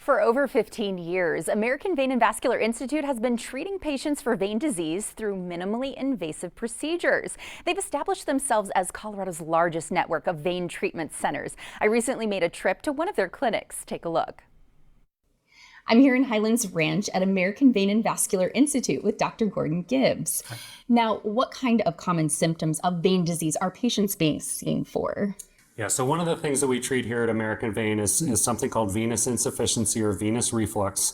For over 15 years, American Vein and Vascular Institute has been treating patients for vein disease through minimally invasive procedures. They've established themselves as Colorado's largest network of vein treatment centers. I recently made a trip to one of their clinics. Take a look. I'm here in Highlands Ranch at American Vein and Vascular Institute with Dr. Gordon Gibbs. Now, what kind of common symptoms of vein disease are patients being seen for? Yeah, so one of the things that we treat here at American Vein is something called venous insufficiency or venous reflux,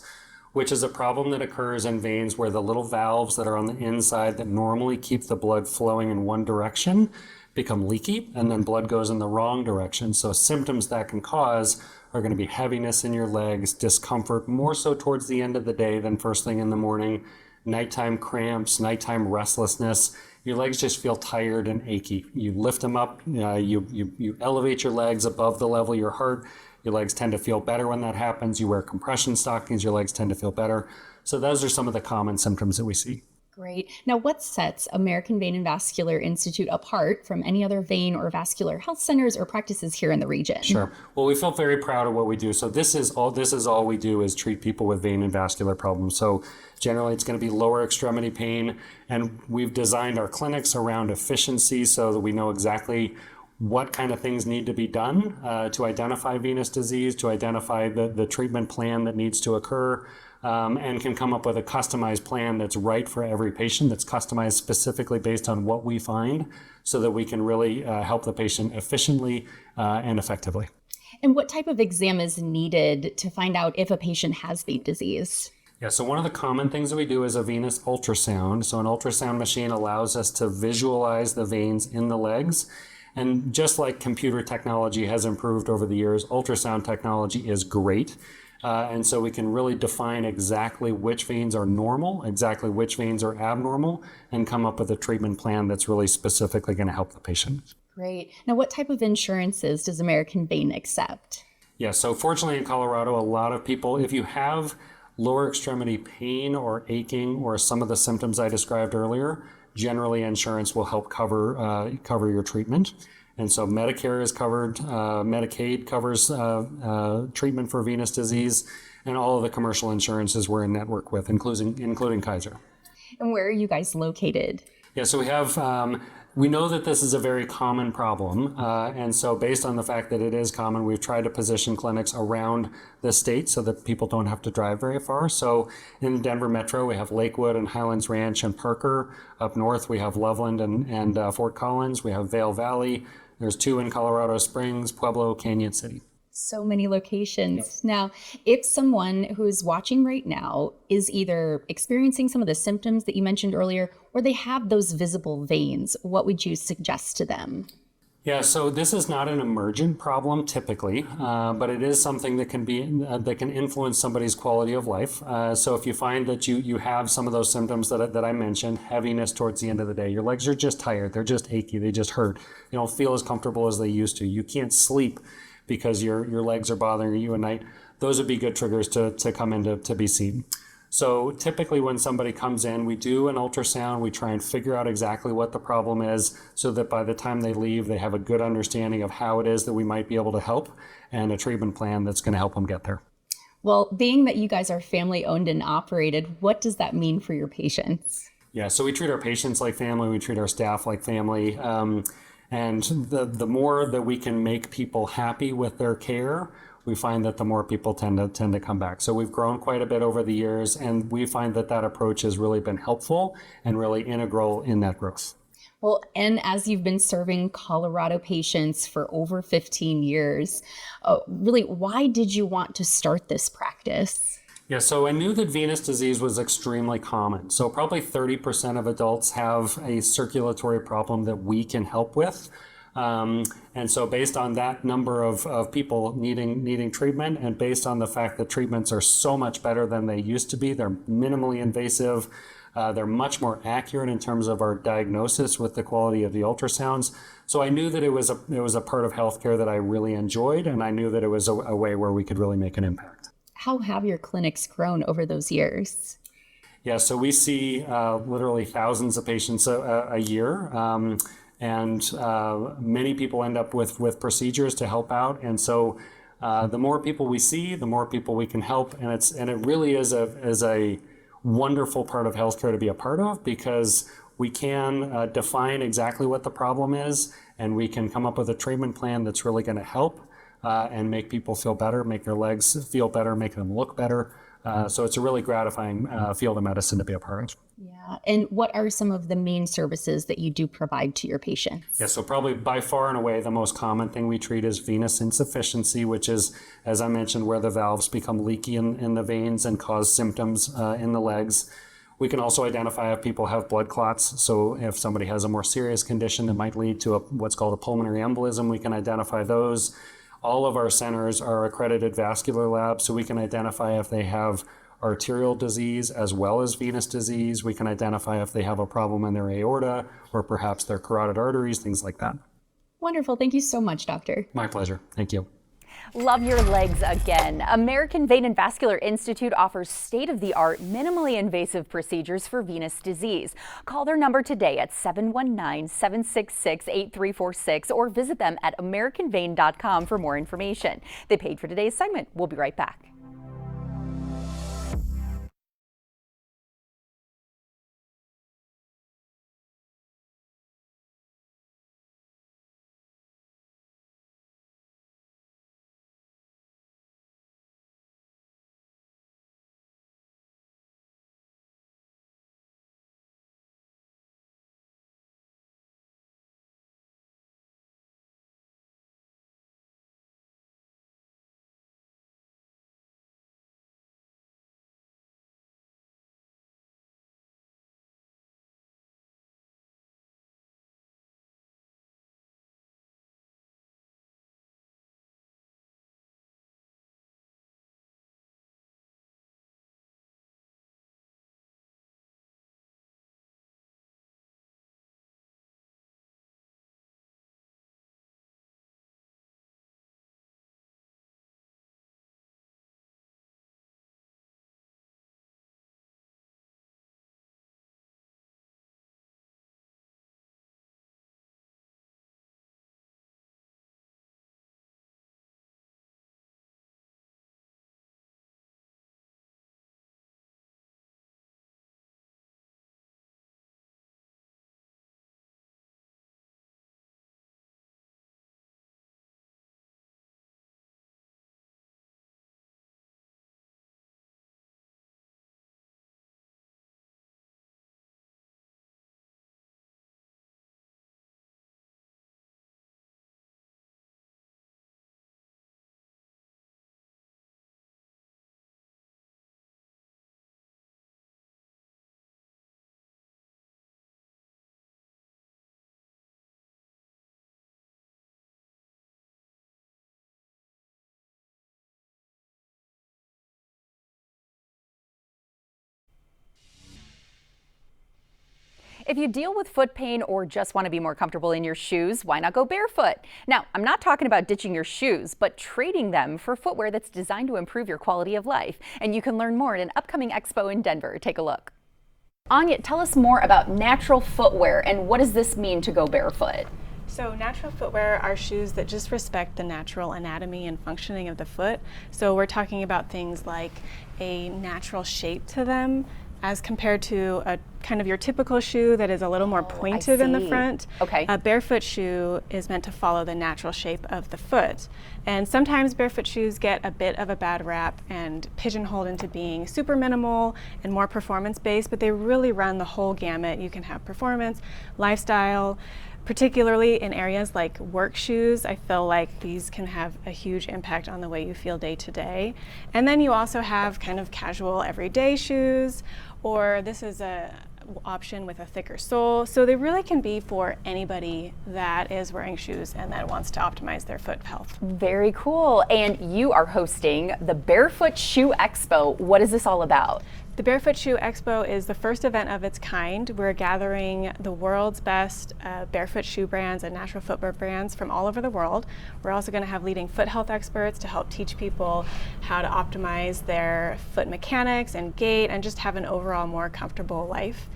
which is a problem that occurs in veins where the little valves that are on the inside that normally keep the blood flowing in one direction become leaky, and then blood goes in the wrong direction. So symptoms that can cause are going to be heaviness in your legs, discomfort, more so towards the end of the day than first thing in the morning, nighttime cramps, nighttime restlessness. Your legs just feel tired and achy. You lift them up, you elevate your legs above the level of your heart. Your legs tend to feel better when that happens. You wear compression stockings, your legs tend to feel better. So those are some of the common symptoms that we see. Great. Now, what sets American Vein and Vascular Institute apart from any other vein or vascular health centers or practices here in the region? Sure. Well, we feel very proud of what we do. So this is all we do is treat people with vein and vascular problems. So generally it's going to be lower extremity pain, and we've designed our clinics around efficiency so that we know exactly what kind of things need to be done to identify venous disease, to identify the treatment plan that needs to occur, and can come up with a customized plan that's right for every patient, that's customized specifically based on what we find, so that we can really help the patient efficiently and effectively. And what type of exam is needed to find out if a patient has vein disease? Yeah, so one of the common things that we do is a venous ultrasound. So an ultrasound machine allows us to visualize the veins in the legs. And just like computer technology has improved over the years, ultrasound technology is great. And so we can really define exactly which veins are normal, exactly which veins are abnormal, and come up with a treatment plan that's really specifically going to help the patient. Great. Now, what type of insurances does American Vein accept? Yeah, so fortunately in Colorado, a lot of people, if you have lower extremity pain or aching or some of the symptoms I described earlier, generally insurance will help cover your treatment. And so Medicare is covered, Medicaid covers treatment for venous disease, and all of the commercial insurances we're in network with, including Kaiser. And where are you guys located? Yeah, so we know that this is a very common problem, and so based on the fact that it is common, we've tried to position clinics around the state so that people don't have to drive very far. So in the Denver metro, we have Lakewood and Highlands Ranch and Parker. Up north, we have Loveland and Fort Collins. We have Vail Valley. There's 2 in Colorado Springs, Pueblo, Canyon City. So many locations. Yep. Now, if someone who is watching right now is either experiencing some of the symptoms that you mentioned earlier, or they have those visible veins, what would you suggest to them? Yeah, so this is not an emergent problem typically, but it is something that can influence somebody's quality of life. So if you find that you have some of those symptoms that I mentioned, heaviness towards the end of the day, your legs are just tired, they're just achy, they just hurt, you don't feel as comfortable as they used to, you can't sleep because your legs are bothering you at night, those would be good triggers to come in to be seen. So typically when somebody comes in, we do an ultrasound, we try and figure out exactly what the problem is so that by the time they leave, they have a good understanding of how it is that we might be able to help and a treatment plan that's going to help them get there. Well, being that you guys are family owned and operated, what does that mean for your patients? Yeah, so we treat our patients like family, we treat our staff like family. And the more that we can make people happy with their care, we find that the more people tend to come back. So we've grown quite a bit over the years, and we find that approach has really been helpful and really integral in that growth. Well, and as you've been serving Colorado patients for over 15 years, really, why did you want to start this practice? Yeah, so I knew that venous disease was extremely common. So probably 30% of adults have a circulatory problem that we can help with. And so based on that number of people needing treatment, and based on the fact that treatments are so much better than they used to be, they're minimally invasive, they're much more accurate in terms of our diagnosis with the quality of the ultrasounds. So I knew that it was a part of healthcare that I really enjoyed, and I knew that it was a way where we could really make an impact. How have your clinics grown over those years? Yeah, so we see literally thousands of patients a year. And many people end up with procedures to help out. And so The more people we see, the more people we can help, and it really is a wonderful part of healthcare to be a part of, because we can define exactly what the problem is, and we can come up with a treatment plan that's really going to help and make people feel better, make their legs feel better, make them look better. So it's a really gratifying field of medicine to be a part of. Yeah. And what are some of the main services that you do provide to your patients? Yeah, so probably by far and away the most common thing we treat is venous insufficiency, which is, as I mentioned, where the valves become leaky in the veins and cause symptoms in the legs. We can also identify if people have blood clots. So if somebody has a more serious condition that might lead to what's called a pulmonary embolism, we can identify those. All of our centers are accredited vascular labs, so we can identify if they have arterial disease as well as venous disease. We can identify if they have a problem in their aorta or perhaps their carotid arteries, things like that. Wonderful. Thank you so much, doctor. My pleasure. Thank you. Love your legs again. American Vein and Vascular Institute offers state-of-the-art, minimally invasive procedures for venous disease. Call their number today at 719-766-8346 or visit them at americanvein.com for more information. They paid for today's segment. We'll be right back. If you deal with foot pain or just want to be more comfortable in your shoes, why not go barefoot? Now, I'm not talking about ditching your shoes, but trading them for footwear that's designed to improve your quality of life. And you can learn more at an upcoming expo in Denver. Take a look. Anya, tell us more about natural footwear and what does this mean to go barefoot? So natural footwear are shoes that just respect the natural anatomy and functioning of the foot. So we're talking about things like a natural shape to them as compared to a kind of your typical shoe that is a little more pointed in the front. Okay. A barefoot shoe is meant to follow the natural shape of the foot. And sometimes barefoot shoes get a bit of a bad rap and pigeonholed into being super minimal and more performance-based, but they really run the whole gamut. You can have performance, lifestyle, particularly in areas like work shoes. I feel like these can have a huge impact on the way you feel day to day. And then you also have kind of casual everyday shoes, or this is a option with a thicker sole. So they really can be for anybody that is wearing shoes and that wants to optimize their foot health. Very cool. And you are hosting the Barefoot Shoe Expo. What is this all about? The Barefoot Shoe Expo is the first event of its kind. We're gathering the world's best barefoot shoe brands and natural footwear brands from all over the world. We're also going to have leading foot health experts to help teach people how to optimize their foot mechanics and gait and just have an overall more comfortable life.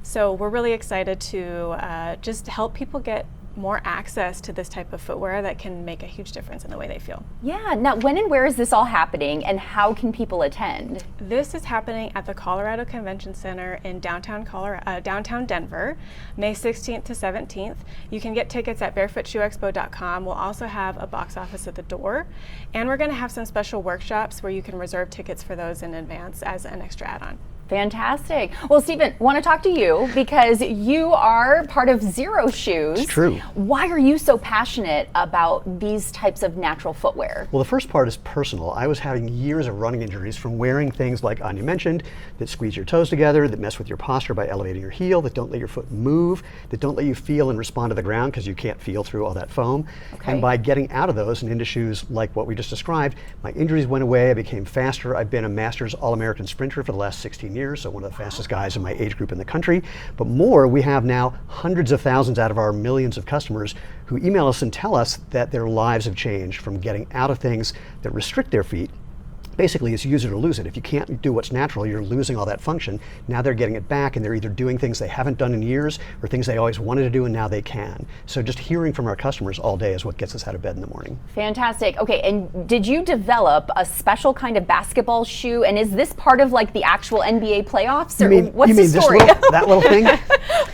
So we're really excited to just help people get more access to this type of footwear that can make a huge difference in the way they feel. Yeah, now when and where is this all happening and how can people attend? This is happening at the Colorado Convention Center in downtown Denver, May 16th to 17th. You can get tickets at barefootshoeexpo.com. We'll also have a box office at the door, and we're going to have some special workshops where you can reserve tickets for those in advance as an extra add-on. Fantastic. Well, Stephen, want to talk to you because you are part of Zero Shoes. It's true. Why are you so passionate about these types of natural footwear? Well, the first part is personal. I was having years of running injuries from wearing things like Anya mentioned, that squeeze your toes together, that mess with your posture by elevating your heel, that don't let your foot move, that don't let you feel and respond to the ground because you can't feel through all that foam. Okay. And by getting out of those and into shoes like what we just described, my injuries went away, I became faster. I've been a Masters All-American sprinter for the last 16 years, so one of the fastest guys in my age group in the country. But more, we have now hundreds of thousands out of our millions of customers who email us and tell us that their lives have changed from getting out of things that restrict their feet. Basically, it's use it or lose it. If you can't do what's natural, you're losing all that function. Now they're getting it back, and they're either doing things they haven't done in years or things they always wanted to do, and now they can. So just hearing from our customers all day is what gets us out of bed in the morning. Fantastic. Okay, and did you develop a special kind of basketball shoe? And is this part of like the actual NBA playoffs? Or what's the story? That little thing?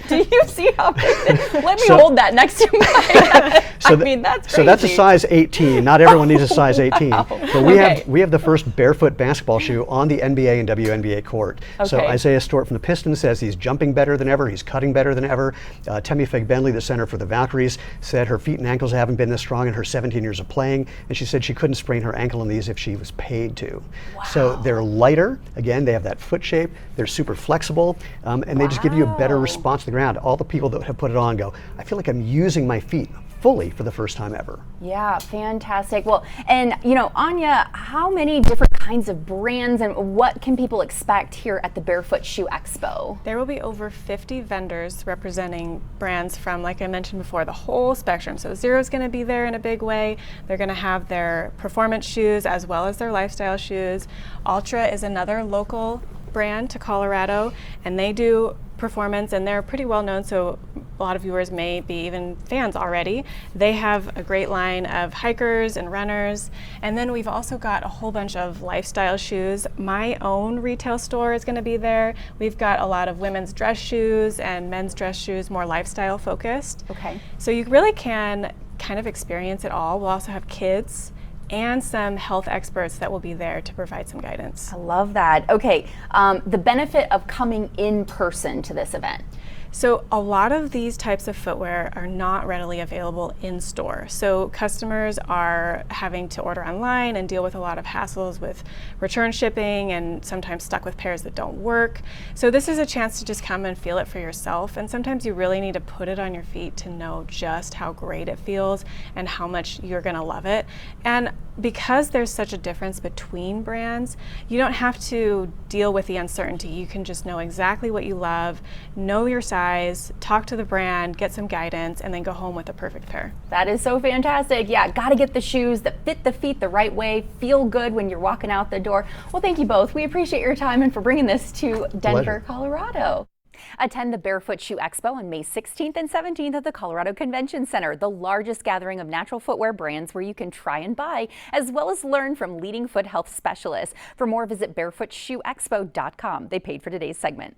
Do you see how big it is? Let me hold that next to my head. So that's crazy. So that's a size 18. Not everyone needs a size 18. Wow. But we have the first barefoot basketball shoe on the NBA and WNBA court. So Okay. Isaiah Stewart from the Pistons says he's jumping better than ever, he's cutting better than ever. Temi Fig-Bentley, the center for the Valkyries, said her feet and ankles haven't been this strong in her 17 years of playing, and she said she couldn't sprain her ankle in these if she was paid to. So they're lighter, again, they have that foot shape, they're super flexible, and they just give you a better response to the ground. All the people that have put it on go, I feel like I'm using my feet fully for the first time ever. Yeah, fantastic. Well, and you know, Anya, how many different kinds of brands and what can people expect here at the Barefoot Shoe Expo? There will be over 50 vendors representing brands from, like I mentioned before, the whole spectrum. So Zero's going to be there in a big way. They're going to have their performance shoes as well as their lifestyle shoes. Ultra is another local brand to Colorado, and they do performance, and they're pretty well known, so a lot of viewers may be even fans already. They have a great line of hikers and runners, and then we've also got a whole bunch of lifestyle shoes. My own retail store is going to be there. We've got a lot of women's dress shoes and men's dress shoes, more lifestyle focused. Okay. So you really can kind of experience it all. We'll also have kids and some health experts that will be there to provide some guidance. I love that. Okay, the benefit of coming in person to this event. So a lot of these types of footwear are not readily available in store. So customers are having to order online and deal with a lot of hassles with return shipping and sometimes stuck with pairs that don't work. So this is a chance to just come and feel it for yourself. And sometimes you really need to put it on your feet to know just how great it feels and how much you're gonna love it. And because there's such a difference between brands, you don't have to deal with the uncertainty. You can just know exactly what you love, know your size, talk to the brand, get some guidance, and then go home with a perfect pair. That is so fantastic. Yeah, gotta get the shoes that fit the feet the right way, feel good when you're walking out the door. Well, thank you both. We appreciate your time and for bringing this to Denver, Colorado. Attend the Barefoot Shoe Expo on May 16th and 17th at the Colorado Convention Center, the largest gathering of natural footwear brands where you can try and buy, as well as learn from leading foot health specialists. For more, visit barefootshoeexpo.com. They paid for today's segment.